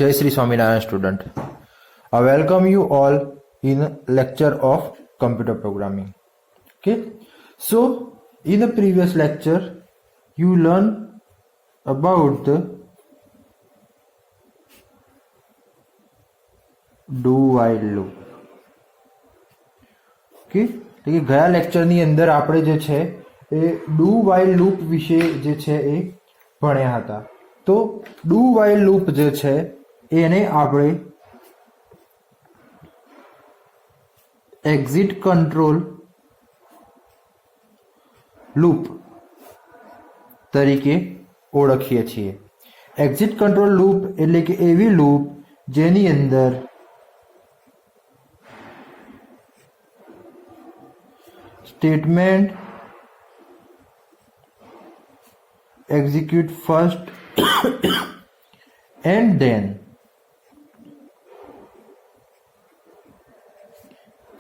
Jai Sri Swaminarayan student. I welcome you all in lecture of computer programming. Okay. So in the previous lecture you learned about the do while loop. Okay. તો કે ગયા લેક્ચરની અંદર આપણે જે છે એ do while loop વિશે જે છે એ ભણ્યા હતા. તો ડુ વાઇલ લૂપ જે છે એને આપણે એક્ઝિટ કંટ્રોલ લૂપ તરીકે ઓળખીએ છીએ. એક્ઝિટ કંટ્રોલ લૂપ એટલે કે એવી લૂપ જેની અંદર statement execute first and then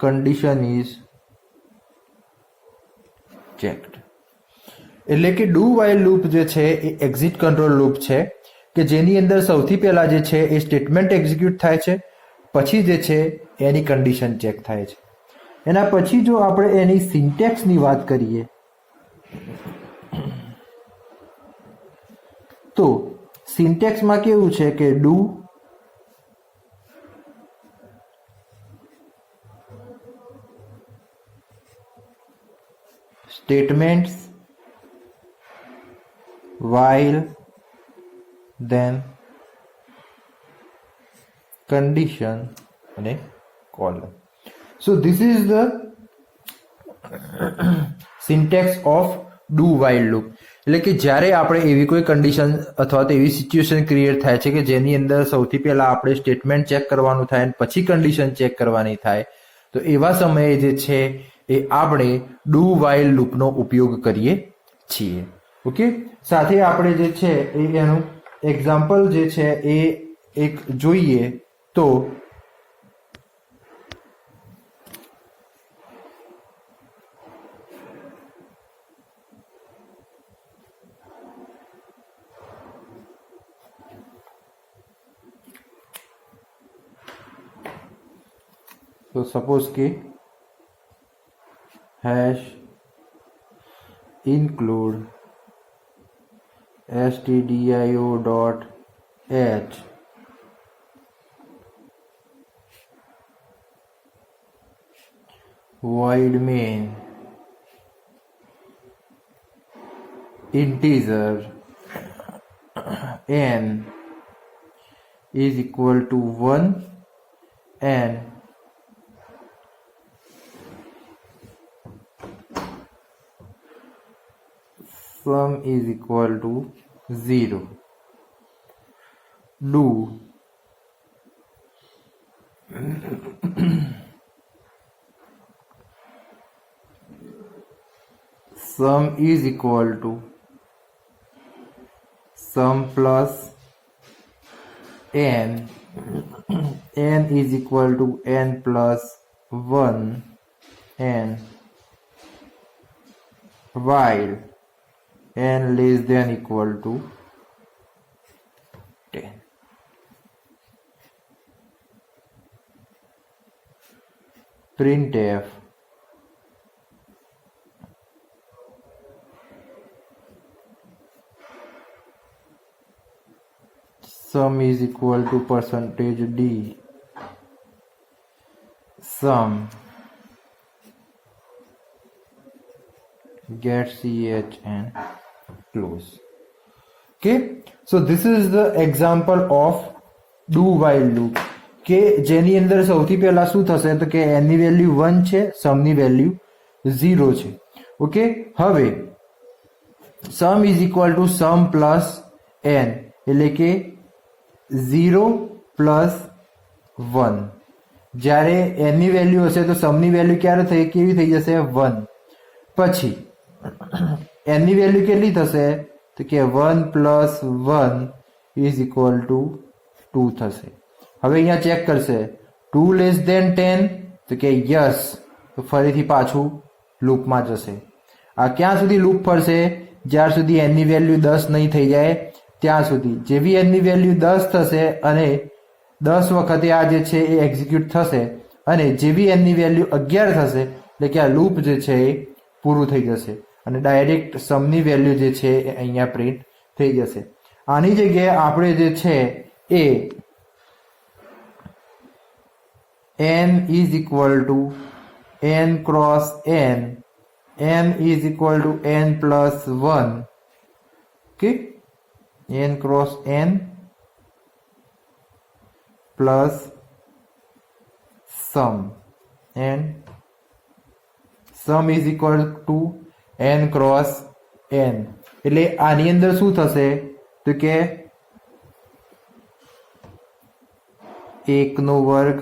condition is checked. એટલે કે ડુ વાઇલ લૂપ જે છે એ એક્ઝિટ કંટ્રોલ લૂપ છે કે જેની અંદર સૌથી પહેલા જે છે એ સ્ટેટમેન્ટ એક્ઝિક્યુટ થાય છે, પછી જે છે એની કન્ડિશન ચેક થાય છે. એના પછી જો આપણે એની સિન્ટેક્સની વાત કરીએ તો સિન્ટેક્સમાં કેવું છે કે do statements while then condition અને colon. So this is the syntax of do while loop. એટલે કે જ્યારે આપણે એવી કોઈ કન્ડિશન અથવા તો એવી સિચ્યુએશન ક્રિએટ થાય છે કે જેની અંદર સૌથી પહેલા આપણે સ્ટેટમેન્ટ ચેક કરવાનું થાય અને પછી કન્ડિશન ચેક કરવાની થાય, તો એવા સમયે જે છે એ આપણે ડુ વાઇલ લૂપનો ઉપયોગ કરીએ છીએ. ઓકે, સાથે આપણે જે છે એ એનું એક્ઝામ્પલ જે છે એ એક જોઈએ તો સપોઝ કે hash include stdio.h void main integer n is equal to 1 and sum is equal to 0. Do sum is equal to sum plus n, n is equal to n plus 1 and while n less than equal to 10. Printf sum is equal to percentage d sum get ch and close. Okay, so this is the example of do while loop કે જેની અંદર સૌથી પહેલા શું થશે તો કે n ની વેલ્યુ 1 છે, sum ની વેલ્યુ 0 છે. ઓકે, હવે sum is equal to sum plus n એટલે કે 0 plus 1. જ્યારે n ની વેલ્યુ હશે તો sum ની વેલ્યુ કેવી થઈ જશે 1. પછી n ની વેલ્યુ કેટલી થશે તો કે 1 plus 1 is equal to 2 થશે. હવે અહીંયા ચેક કરશે 2 less than 10 તો કે યસ, તો ફરીથી પાછું લૂપમાં જશે. આ ક્યાં સુધી લૂપ ફરશે જ્યાર સુધી n ની વેલ્યુ 10 નહીં થઈ જાય ત્યાં સુધી જેવી n ની વેલ્યુ 10 થશે અને 10 વખતે આ જે છે એ એક્ઝિક્યુટ થશે અને જેવી n ની વેલ્યુ 11 થશે એટલે કે આ લૂપ જે છે એ પૂરું થઈ જશે અને ડાયરેક્ટ સમની વેલ્યુ જે છે એ અહીંયા પ્રિન્ટ થઈ જશે. આની જગ્યાએ આપણે જે છે એ n is equal to n cross n is equal to n plus 1, okay, n cross n plus sum, and sum is equal to n cross n. એટલે આની અંદર શું થશે તો કે 1 નો વર્ગ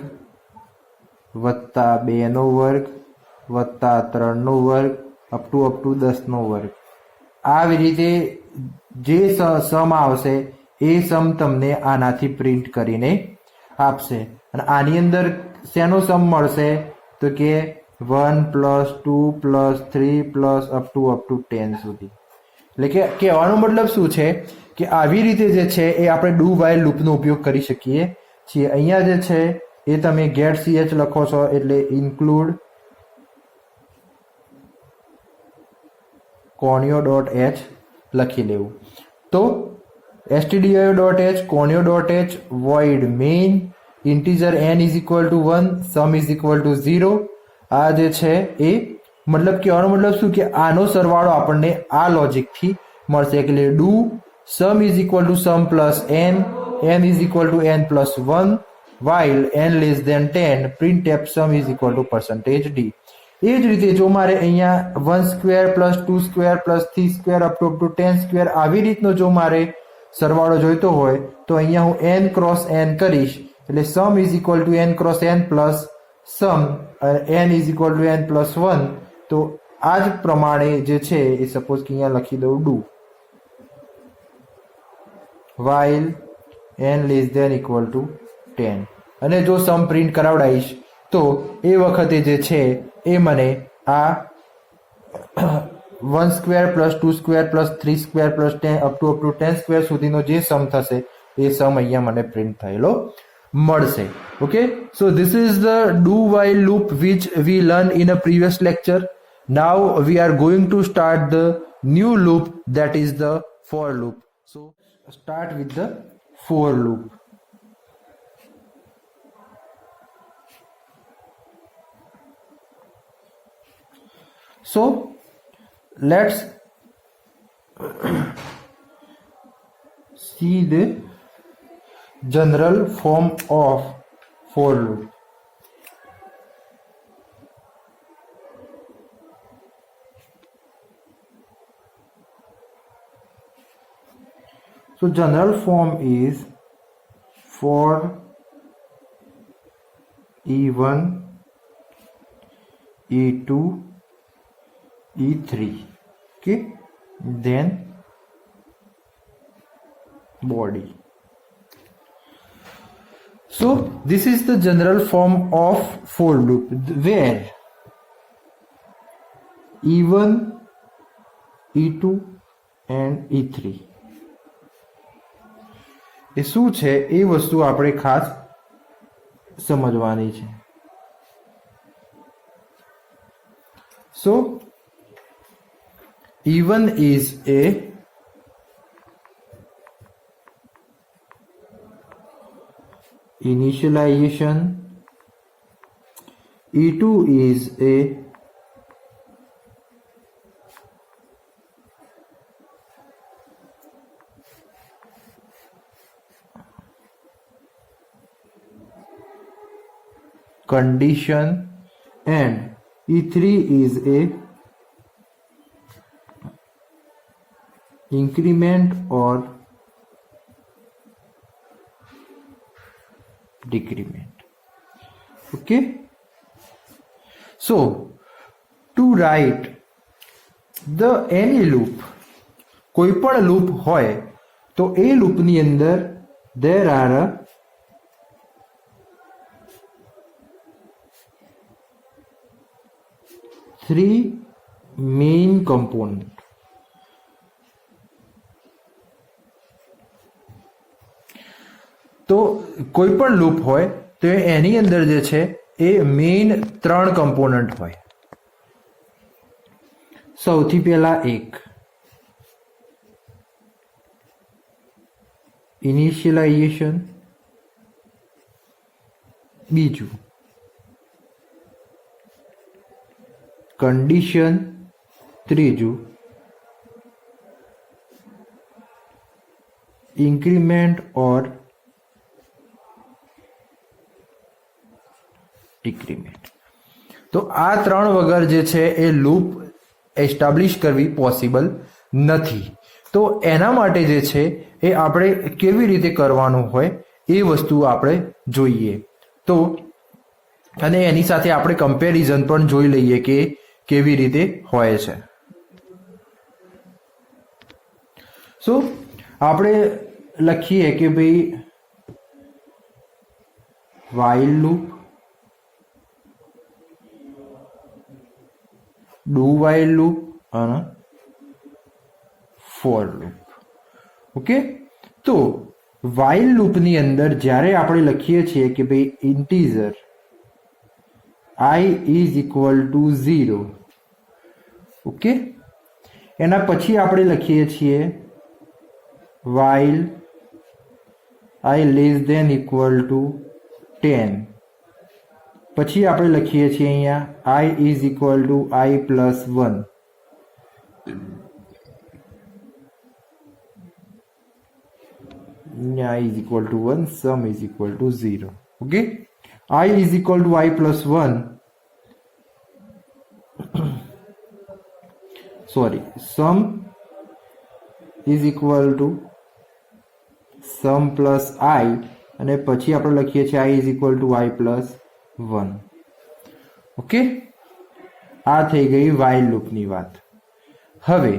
વત્તા 2 નો વર્ગ વત્તા 3 નો વર્ગ અપ ટુ 10 નો વર્ગ. આવી રીતે જે સમ આવશે એ સમ તમને આનાથી પ્રિન્ટ કરીને આપશે. અને આની અંદર શેનો સમ મળશે તો કે 1 + 2 + 3 + અપ ટુ 10 સુધી. એટલે કે કહેવાનો મતલબ શું છે કે આવી રીતે જે છે એ આપણે ડુ વાઇલ લૂપનો ઉપયોગ કરી શકીએ છીએ. અહીંયા જે છે એ તમે get ch લખો છો એટલે include conio.h લખી લેવું. તો stdio.h conio.h void main integer n is equal to 1 sum is equal to 0. આ જે છે એ મતલબ કહેવાનો મતલબ શું કે આનો સરવાળો આપણને આ લોજિકથી મળશે. એટલે do sum is equal to sum plus n is equal to n plus 1 while n less than 10 printf sum is equal to %d. એ જ રીતે જો મારે અહીંયા 1 square plus 2 square plus 3 square up to 10 square આવી રીતનો જો મારે સરવાળો જોઈતો હોય તો અહીંયા હું n cross n કરીશ એટલે sum is equal to n cross n plus sum n is equal to n plus 1. તો આ જ પ્રમાણે જે છે એ સપોઝ કે અહીંયા લખી દઉં do while n less than equal to 10 અને જો સમ પ્રિન્ટ કરાવડાઈશ તો એ વખતે જે છે એ મને આ 1 square plus 2 square plus 3 square plus 10 up to 10 square સુધીનો જે સમ થશે એ સમ અહીંયા મને પ્રિન્ટ થયેલો મળશે. Okay, so this is the do while loop which we learned in a previous lecture. Now we are going to start the new loop, that is the for loop. So start with the for loop. So let's see the general form of for loop. So general form is for E1, E2, E3, okay, then body. So this is the general form of for loop where E1, E2 and E3 એ શું છે એ વસ્તુ આપણે ખાસ સમજવાની છે. So E1 is a initialization, E2 is a condition, and E3 is a increment or decrement. Okay, so to write the any loop, કોઈ પણ loop હોય તો એ લૂપની અંદર there are a three main component. તો કોઈ પણ લૂપ હોય તો એની અંદર જે છે એ મેઇન 3 કમ્પોનન્ટ હોય. સૌથી પહેલા એક ઇનિશિયલાઇઝેશન, બીજું કન્ડિશન, ત્રીજું ઇન્ક્રીમેન્ટ ઓર ડિક્રીમેન્ટ. તો આ 3 વગર જે છે એ લૂપ એસ્ટાબ્લિશ કરવી પોસિબલ નથી. તો એના માટે જે છે એ આપણે કેવી રીતે કરવાનું હોય એ વસ્તુ આપણે જોઈએ. તો અને એની સાથે આપણે કમ્પેરિઝન પણ જોઈ લઈએ કે કેવી રીતે હોય છે. સો આપણે લખીએ કે ભાઈ while loop, do while loop અને for loop. ઓકે, તો while loop ની અંદર જ્યારે આપણે લખીએ છીએ કે ભાઈ integer I is equal to 0, okay, એના પછી આપણે લખીએ છીએ while I less than equal to 10, પછી આપણે લખીએ છીએ અહીંયા I is equal to I plus 1, I is equal to 1, sum is equal to 0. Okay, I is equal to I plus 1, sorry, sum is equal to sum plus I અને પછી આપણે લખીએ છીએ I is equal to I plus 1. Okay, આ થઈ ગઈ while loop ની વાત. હવે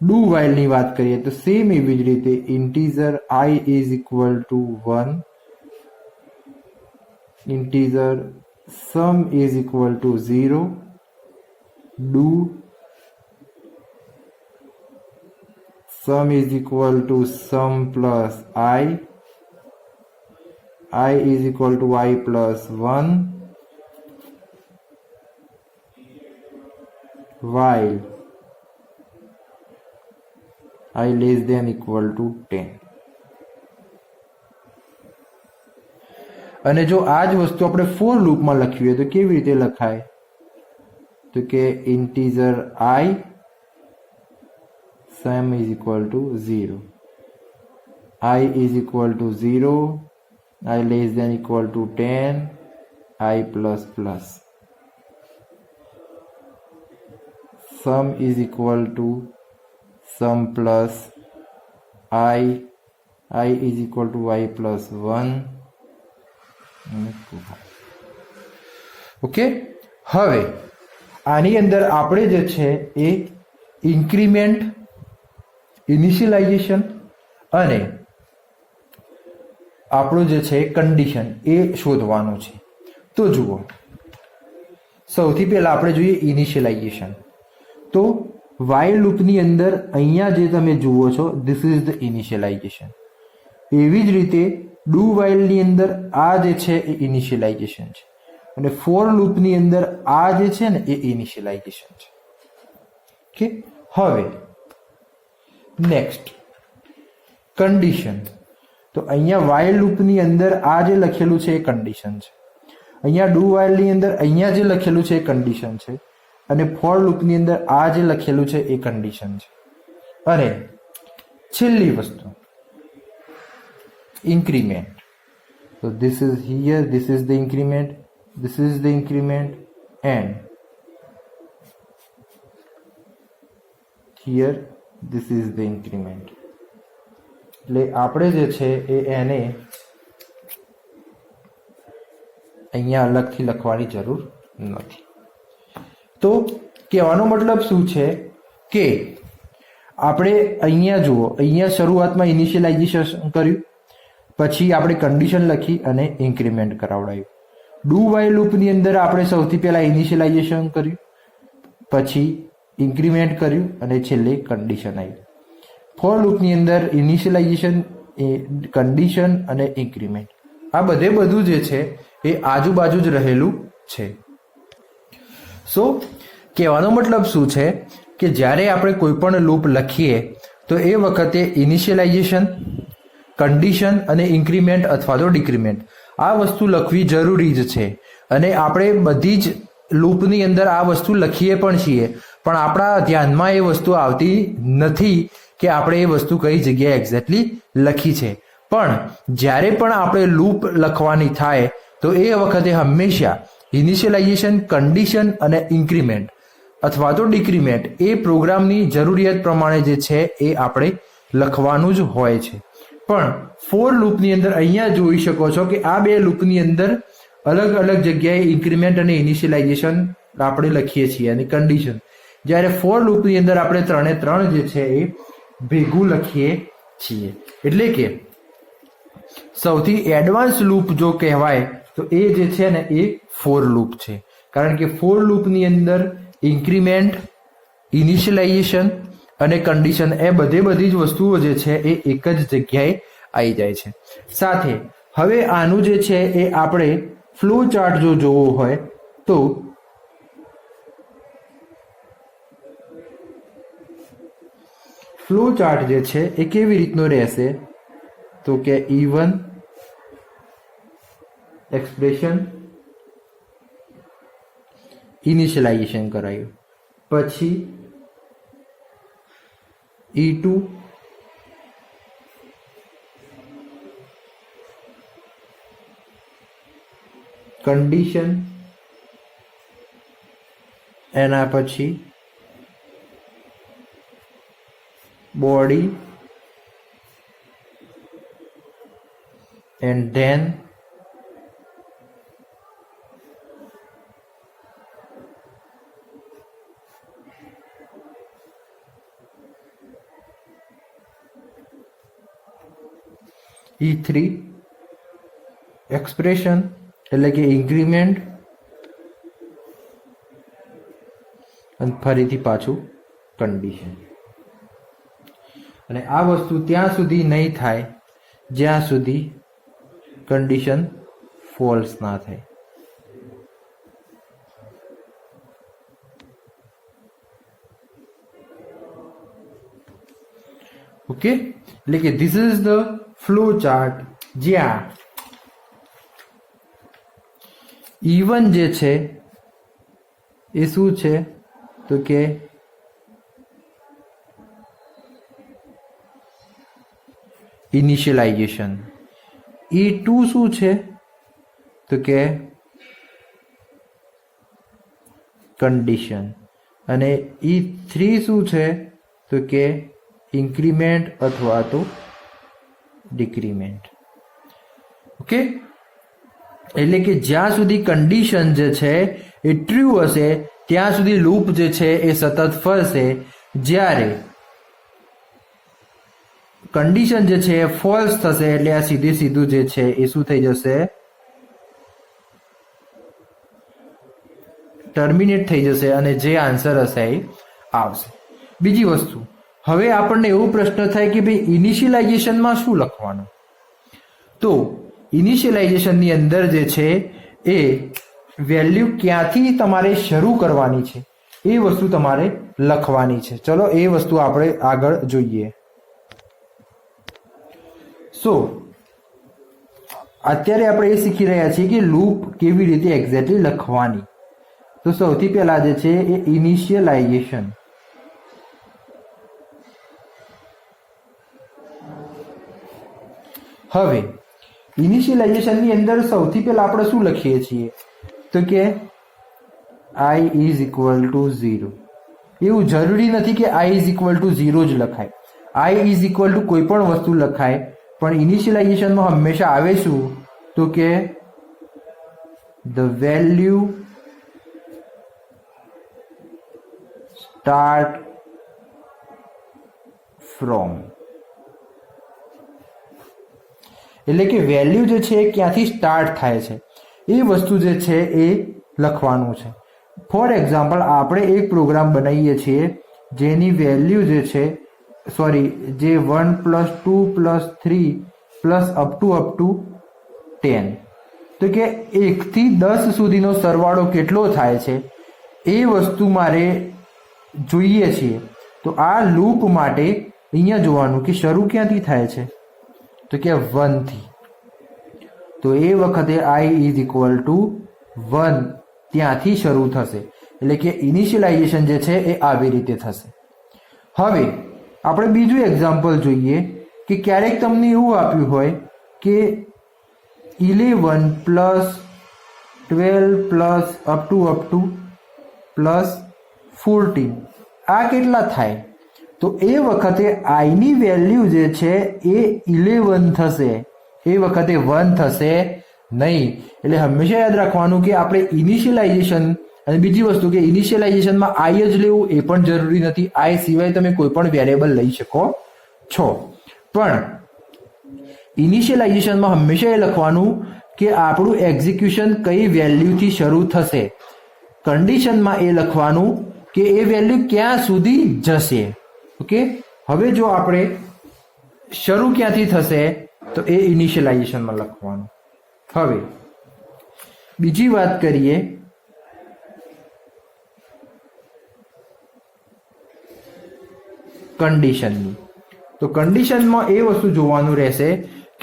do while ની વાત કરીએ તો સેમ એવી જ રીતે integer I is equal to 1, integer sum is equal to 0, do sum is equal to sum plus I is equal to I plus 1, while I less than equal to 10. અને જો આ જ વસ્તુ આપણે ફોર લૂપમાં લખવી હોય તો કેવી રીતે લખાય? તો કે integer I sum is equal to 0, I is equal to 0, I less than equal to 10, I plus plus, sum is equal to sum plus I is equal to I plus 1 અને 2. ઓકે, હવે આની અંદર આપણે જે છે એ increment, initialization અને આપણું જે છે કન્ડિશન એ શોધવાનું છે. તો જુઓ, સૌથી પહેલા આપણે જોઈએ ઇનિશિયલાઇઝેશન. તો while loop ની અંદર અહીંયા જે તમે જુઓ છો this is the initialization. એવી જ રીતે do while ની અંદર આ જે છે એ ઇનિશિયલાઇઝેશન છે અને for loop ની અંદર આ જે છે ને એ ઇનિશિયલાઇઝેશન છે. ઓકે, હવે નેક્સ્ટ કન્ડિશન. તો અહીંયા while loop ની અંદર આ જે લખેલું છે એ કન્ડિશન છે, અહીંયા do while ની અંદર અહીંયા જે લખેલું છે એ કન્ડિશન છે અને for loop ની અંદર આ જે લખેલું છે એ કન્ડિશન છે. અને છેલ્લી વસ્તુ increment. So this is here, this is the increment, this is the increment and here this is the increment. એટલે આપણે જે છે એ એને અહીંયા અલગથી લખવાની જરૂર નથી. તો કહેવાનો મતલબ શું છે કે આપણે અહીંયા જુઓ, અહીંયા શરૂઆતમાં ઇનિશિયલાઇઝેશન કર્યું, પછી આપણે કન્ડિશન લખી અને ઇન્ક્રીમેન્ટ કરાવડાવ્યું. ડુ વાઇલ લૂપની અંદર આપણે સૌથી પહેલા ઇનિશિયલાઇઝેશન કર્યું, પછી ઇન્ક્રીમેન્ટ કર્યું અને છેલ્લે કન્ડિશન આવી. ફોર લૂપની અંદર ઇનિશિયલાઇઝેશન, કન્ડિશન અને ઇન્ક્રીમેન્ટ. આ બધું જે છે એ આજુબાજુ જ રહેલું છે. સો કહેવાનો મતલબ શું છે કે જ્યારે આપણે કોઈ પણ લૂપ લખીએ તો એ વખતે ઇનિશિયલાઇઝેશન, કન્ડિશન અને ઇન્ક્રીમેન્ટ અથવા તો ડિક્રીમેન્ટ આ વસ્તુ લખવી જરૂરી જ છે. અને આપણે બધી જ લૂપની અંદર આ વસ્તુ લખીએ પણ છીએ, પણ આપણા ધ્યાનમાં એ વસ્તુ આવતી નથી કે આપણે એ વસ્તુ કઈ જગ્યાએ એક્ઝેક્ટલી લખી છે. પણ જ્યારે પણ આપણે લૂપ લખવાની થાય તો એ વખતે હંમેશા ઇનિશિયલાઇઝેશન, કન્ડિશન અને ઇન્ક્રીમેન્ટ અથવા તો ડિક્રીમેન્ટ એ પ્રોગ્રામની જરૂરિયાત પ્રમાણે જે છે એ આપણે લખવાનું જ હોય છે. પણ ફોર લૂપની અંદર અહીંયા જોઈ શકો છો કે આ બે લૂપની અંદર અલગ અલગ જગ્યાએ ઇન્ક્રીમેન્ટ અને ઇનિશિયલાઇઝેશન આપણે લખીએ છીએ અને કન્ડિશન. જ્યારે ફોર લૂપની અંદર આપણે 3 જે છે એ ભેગું લખીએ છીએ. એટલે કે સૌથી એડવાન્સ લૂપ જો કહેવાય તો એ જે છે ને એ ફોર લૂપ છે. કારણ કે ફોર લૂપની અંદર ઇન્ક્રીમેન્ટ, ઇનિશિયલાઇઝેશન અને કન્ડિશન એ બધી જ વસ્તુઓ જે છે એ એક જ જગ્યાએ આવી જાય છે. સાથે હવે આનું જે છે એ આપણે ફ્લો ચાર્ટ જો જોવો હોય તો ફ્લો ચાર્ટ જે છે એ કેવી રીતનો રહેશે તો કે E1 એક્સપ્રેશન, ઇનિશિયલાઇઝેશન કરાયું, પછી E2 કન્ડિશન, એના પછી body and then E3 expression એટલે કે ઇન્ક્રીમેન્ટ અને ફરીથી પાછું કન્ડિશન. અને આ વસ્તુ ત્યાં સુધી નહીં થાય જ્યાં સુધી કન્ડિશન ફોલ્સ ના થાય. ઓકે, એટલે કે this is the flow chart જ્યાં E1 જે છે એ શું છે તો કે ઇનિશિયલાઇઝેશન, E2 શું છે તો કે કન્ડિશન અને E3 શું છે તો કે ઇન્ક્રીમેન્ટ અથવા તો ડિક્રીમેન્ટ. ઓકે, એટલે કે જ્યાં સુધી કન્ડિશન જે છે એ ટ્રુ હશે ત્યાં સુધી લૂપ જે છે એ સતત ફરશે. જ્યારે કન્ડિશન જે છે એ ફોલ્સ થશે એટલે આ સીધું જે છે એ શું થઈ જશે, ટર્મિનેટ થઈ જશે અને જે આન્સર હશે એ આવશે. બીજી વસ્તુ, હવે આપણને એવો પ્રશ્ન થાય કે ભાઈ ઇનિશિયલાઇઝેશનમાં શું લખવાનું? તો ઇનિશિયલાઇઝેશનની અંદર જે છે એ વેલ્યુ ક્યાંથી તમારે શરૂ કરવાની છે એ વસ્તુ તમારે લખવાની છે. ચલો એ વસ્તુ આપણે આગળ જોઈએ. સો અત્યારે આપણે એ શીખી રહ્યા છીએ કે લૂપ કેવી રીતે એક્ઝેક્ટલી લખવાની. તો સૌથી પહેલા જે છે એ ઇનિશિયલાઇઝેશન. હવે ઇનિશિયલાઇઝેશનની અંદર સૌથી પહેલા આપણે શું લખીએ છીએ તો કે I is equal to 0. એવું જરૂરી નથી કે I is equal to 0 જ લખાય. I is equal to કોઈ પણ વસ્તુ લખાય, પણ ઇનિશિયલાઇઝેશનમાં હંમેશા આવે શું તો કે the value start from. એટલે કે વેલ્યુ જે છે ક્યાંથી સ્ટાર્ટ થાય છે એ વસ્તુ જે છે એ લખવાનું છે. ફોર એક્ઝામ્પલ આપણે એક પ્રોગ્રામ બનાવીએ છીએ જેની વેલ્યુ જે છે જે 1 + 2 + 3 + અપ ટુ 10 તો કે 1 થી 10 સુધીનો સરવાળો કેટલો થાય છે એ વસ્તુ મારે જોઈએ છે। તો આ લૂપ માટે અહીંયા જોવાનું કે શરૂ ક્યાંથી થાય છે તો કે 1 થી। તો એ વખતે I is equal to 1 ત્યાંથી શરૂ થશે એટલે કે ઇનિશિયલાઇઝેશન જે છે એ આવી રીતે થશે। હવે આપણે બીજું એક્ઝામ્પલ જોઈએ કે ક્યારેક તમને એવું આપ્યું હોય કે 11 plus 12 plus up to plus 14 આ કેટલા થાય તો એ વખતે I ની વેલ્યુ જે છે એ 11 થશે એ વખતે 1 થશે નહીં। એટલે હંમેશા યાદ રાખવાનું કે આપણે ઇનિશિયલાઇઝેશન અને બીજી વસ્તુ કે ઇનિશિયલાઇઝેશનમાં I જ લેવું એ પણ જરૂરી નથી। I સિવાય તમે કોઈ પણ વેરિયેબલ લઈ શકો છો, પણ ઇનિશિયલાઇઝેશનમાં હંમેશા એ લખવાનું કે આપણું એક્ઝિક્યુશન કઈ વેલ્યુથી શરૂ થશે, કન્ડિશનમાં એ લખવાનું કે એ વેલ્યુ ક્યાં સુધી જશે। ઓકે, હવે જો આપણે શરૂ ક્યાંથી થશે તો એ ઇનિશિયલાઇઝેશનમાં લખવાનું। હવે બીજી વાત કરીએ કન્ડિશનની। તો કન્ડિશનમાં એ વસ્તુ જોવાનું રહેશે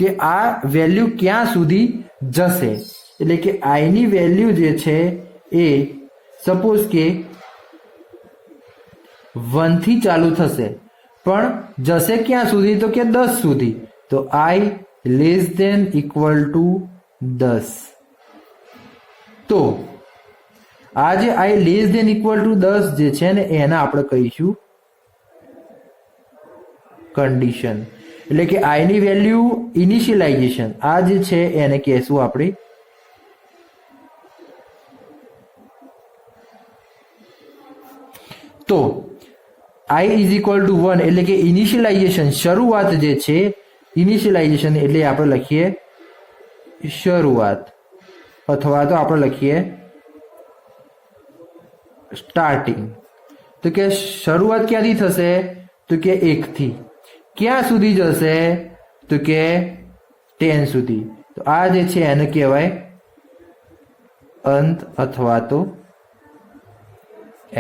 કે આ વેલ્યુ ક્યાં સુધી જશે, એટલે કે I ની વેલ્યુ જે છે એ સપોઝ કે 1 થી ચાલુ થશે પણ જશે ક્યાં સુધી તો કે 10 સુધી। તો I less than equal to 10। તો આ જે I less than equal to 10 જે છે ને એને આપણે કહીશું કન્ડિશન, એટલે કે I ની વેલ્યુ ઇનિશિયલાઇઝેશન આ જે છે એને કહેશું આપણે તો I ઇઝ ઇક્વલ ટુ 1 એટલે કે ઇનિશિયલાઇઝેશન શરૂઆત જે છે ઇનિશિયલાઇઝેશન એટલે આપણે લખીએ શરૂઆત અથવા તો આપણે લખીએ સ્ટાર્ટિંગ। તો કે શરૂઆત ક્યાંથી થશે તો કે 1 થી ક્યાં સુધી જશે તો કે 10 સુધી। તો આ જે છે એને કહેવાય અંત અથવા તો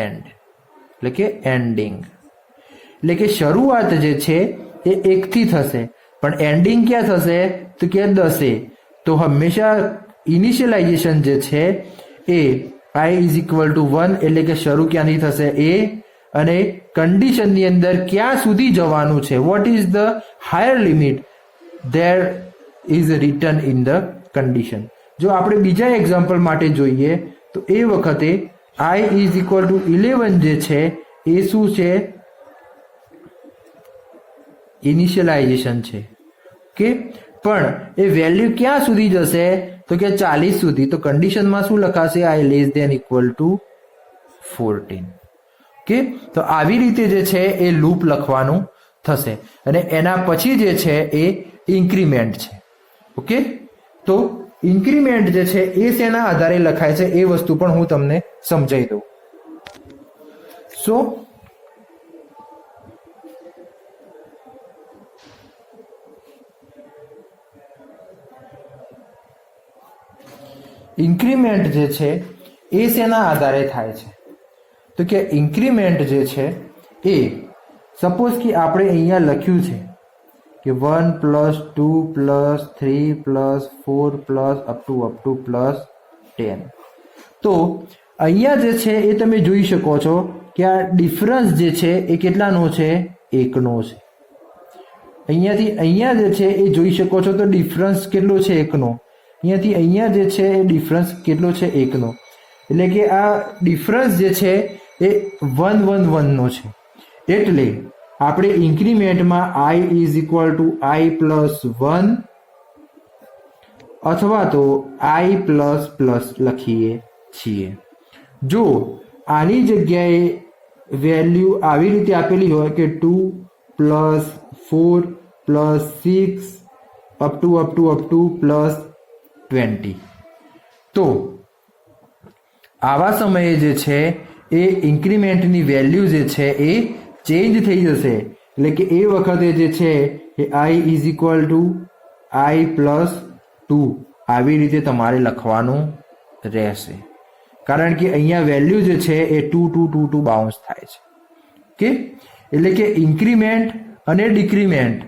એન્ડ એટલે કે એન્ડિંગ। એટલે કે શરૂઆત જે છે એ 1 થી થશે પણ એન્ડિંગ ક્યાં થશે તો કે 10। તો હંમેશા ઇનિશિયલાઇઝેશન જે છે એ I ઇઝ ઇક્વલ ટુ 1 એટલે કે શરૂ ક્યાંથી થશે એ અને કન્ડિશનની અંદર ક્યાં સુધી જવાનું છે what is the higher limit there is return in the condition. જો આપણે બીજા એક્ઝામ્પલ માટે જોઈએ તો એ વખતે I ઇઝ ઇક્વલ ટુ 11 જે છે એ શું છે ઇનિશિયલાઇઝેશન છે। ઓકે, પણ એ વેલ્યુ ક્યાં સુધી જશે તો કે 40 સુધી। તો કન્ડિશનમાં શું લખાશે I less than equal to 14। Okay, તો આવી રીતે જે છે એ લૂપ લખવાનું થશે અને એના પછી જે છે એ ઇન્ક્રીમેન્ટ છે। ઓકે, તો ઇન્ક્રીમેન્ટ જે છે એ શેના આધારે લખાય છે એ વસ્તુ પણ હું તમને સમજાવી દઉં। સો ઇન્ક્રીમેન્ટ જે છે એ શેના આધારે થાય છે તો કે ઇન્ક્રીમેન્ટ જે છે એ સપોઝ કે આપણે અહીંયા લખ્યું છે કે 1 plus 2 plus 3 plus 4 plus up to plus 10। તો અહીંયા જે છે એ તમે જોઈ શકો છો કે આ ડિફરન્સ જે છે એ કેટલાનો છે 1 નો છે। અહીંયાથી અહીંયા જે છે એ જોઈ શકો છો તો ડિફરન્સ કેટલો છે 1 નો, અહીંયાથી અહીંયા જે છે એ ડિફરન્સ કેટલો છે 1 નો, એટલે કે આ ડિફરન્સ જે છે એ 1 1 1 નો છે। એટલે આપણે ઇન્ક્રીમેન્ટમાં I is equal to I plus 1 અથવા તો I પ્લસ પ્લસ લખીએ છીએ। જો આની જગ્યાએ વેલ્યુ આવી રીતે આપેલી હોય કે 2 plus 4 plus 6 up to plus 20, તો આવા સમયે જે છે એ ઇન્ક્રીમેન્ટની વેલ્યુ જે છે એ ચેન્જ થઈ જશે। એટલે કે એ વખતે જે છે એ I is equal to I plus 2 આવી રીતે તમારે લખવાનું રહેશે, કારણ કે અહીંયા વેલ્યુ જે છે એ 2222 બાઉન્સ થાય છે. ઓકે, એટલે કે ઇન્ક્રીમેન્ટ અને ડિક્રીમેન્ટ,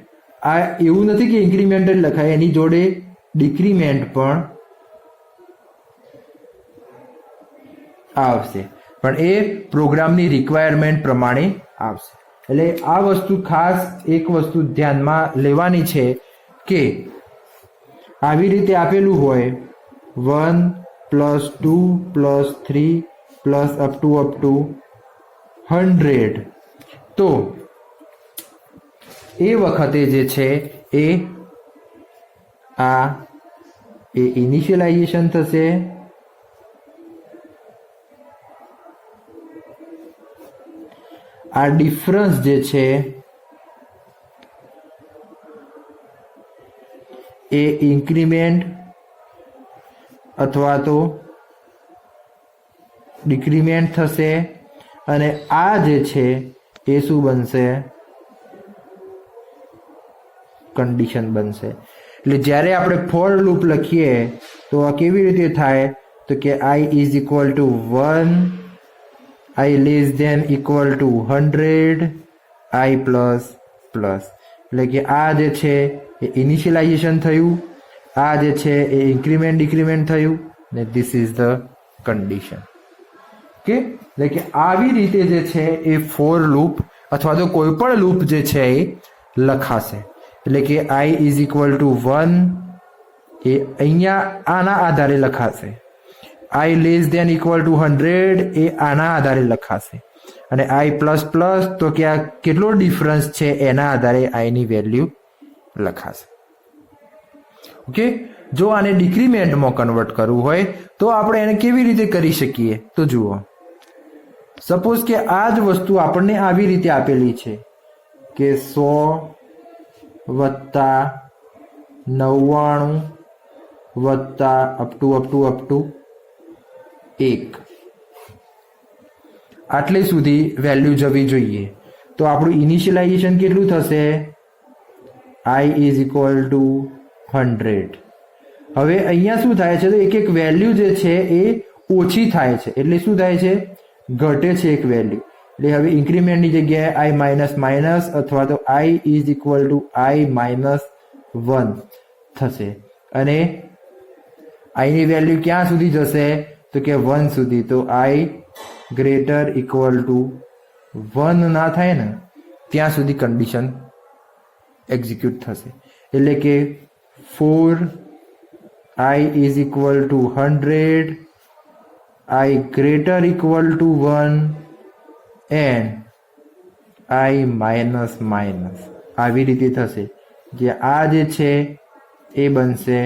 આ એવું નથી કે ઇન્ક્રીમેન્ટ જ લખાય, એની જોડે ડિક્રીમેન્ટ પણ આવશે, પણ એ પ્રોગ્રામની રિક્વાયરમેન્ટ પ્રમાણે આવશે. એટલે આ વસ્તુ ખાસ એક વસ્તુ ધ્યાનમાં લેવાની છે કે આવી રીતે આપેલું હોય 1 + 2 + 3 + અપ ટુ 100, તો એ વખતે જે છે એ ઇનિશિયલાઇઝેશન થશે, આ ડિફરન્સ જે છે એ ઇન્ક્રીમેન્ટ અથવા તો ડિક્રીમેન્ટ થશે, અને આ જે છે એ શું બનશે? કન્ડિશન બનશે. એટલે જ્યારે આપણે ફોર લૂપ લખીએ તો આ કેવી રીતે થાય? તો કે i = 1, i <= 100, i++, એટલે કે આ જે છે એ ઇનિશિયલાઇઝેશન થયું, આ જે છે એ ઇન્ક્રીમેન્ટ ડિક્રીમેન્ટ થયું, ને this is the condition. Okay, એટલે કે આવી રીતે જે છે એ ફોર લૂપ અથવા તો કોઈ પણ લૂપ જે છે એ લખાશે. એટલે કે i = 1 એ અહીંયા આના આધારે લખાશે, i <= 100 એ આના આધારે લખાશે, અને i++ તો કે આ કેટલો ડિફરન્સ છે એના આધારે i ની વેલ્યુ લખાશે. ઓકે, જો આને ડિક્રીમેન્ટમાં કન્વર્ટ કરવું હોય તો આપણે એને કેવી રીતે કરી શકીએ? તો જુઓ, સપોઝ કે આ જ વસ્તુ આપણને આવી રીતે આપેલી છે કે 100 + 99 + અપ ટુ 1, આટલે સુધી વેલ્યુ જવી જોઈએ. તો આપણું ઇનિશિયલાઇઝેશન કેટલું થશે? i = 100. હવે અહીંયા શું થાય છે? તો એક વેલ્યુ જે છે એ ઓછી થાય છે, એટલે શું થાય છે? ઘટે છે એક વેલ્યુ. એટલે હવે ઇન્ક્રીમેન્ટની જગ્યાએ i - અથવા તો i = i - 1 થશે, અને i ની વેલ્યુ ક્યાં સુધી જશે? તો કે 1 સુધી. તો i > 1 ના થાય ને ત્યાં સુધી કન્ડિશન એક્ઝિક્યુટ થશે. એટલે કે 4 i = 100, i > 1 and i - આવી રીતે થશે. જે આ જે છે એ બનશે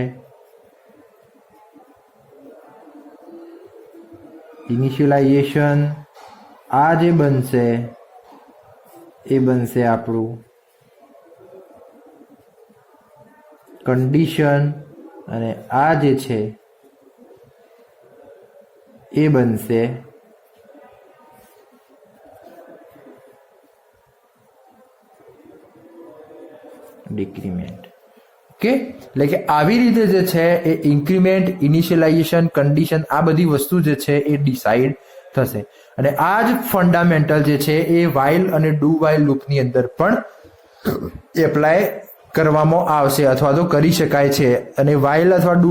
ઇનિશિયલાઇઝેશન, આ જે બનશે એ બનશે આપણું કન્ડિશન, અને આ જે છે એ બનશે ડિક્રીમેન્ટ. ઓકે, એટલે કે આવી રીતે જે છે એ ઇન્ક્રીમેન્ટ, ઇનિશિયલાઇઝેશન, કન્ડિશન આ બધી વસ્તુ જે છે એ ડિસાઇડ થશે. અને આ જ ફંડામેન્ટલ જે છે એ વાઇલ અને ડુ વાઇલ લૂપની અંદર પણ એપ્લાય કરવામાં આવશે અથવા તો કરી શકાય છે. અને વાઇલ અથવા ડુ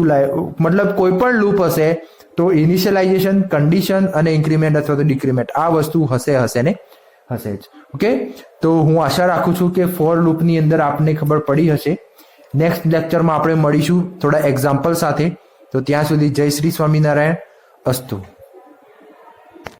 મતલબ કોઈ પણ લૂપ હશે તો ઇનિશિયલાઇઝેશન, કન્ડિશન અને ઇન્ક્રીમેન્ટ અથવા તો ડિક્રીમેન્ટ આ વસ્તુ હશે ને હશે જ. ઓકે, તો હું આશા રાખું છું કે ફોર લૂપની અંદર આપને ખબર પડી હશે. નેક્સ્ટ લેક્ચરમાં આપણે મળીશું થોડા એક્ઝામ્પલ સાથે. તો ત્યાં સુધી જય શ્રી સ્વામિનારાયણ. અસ્તુ.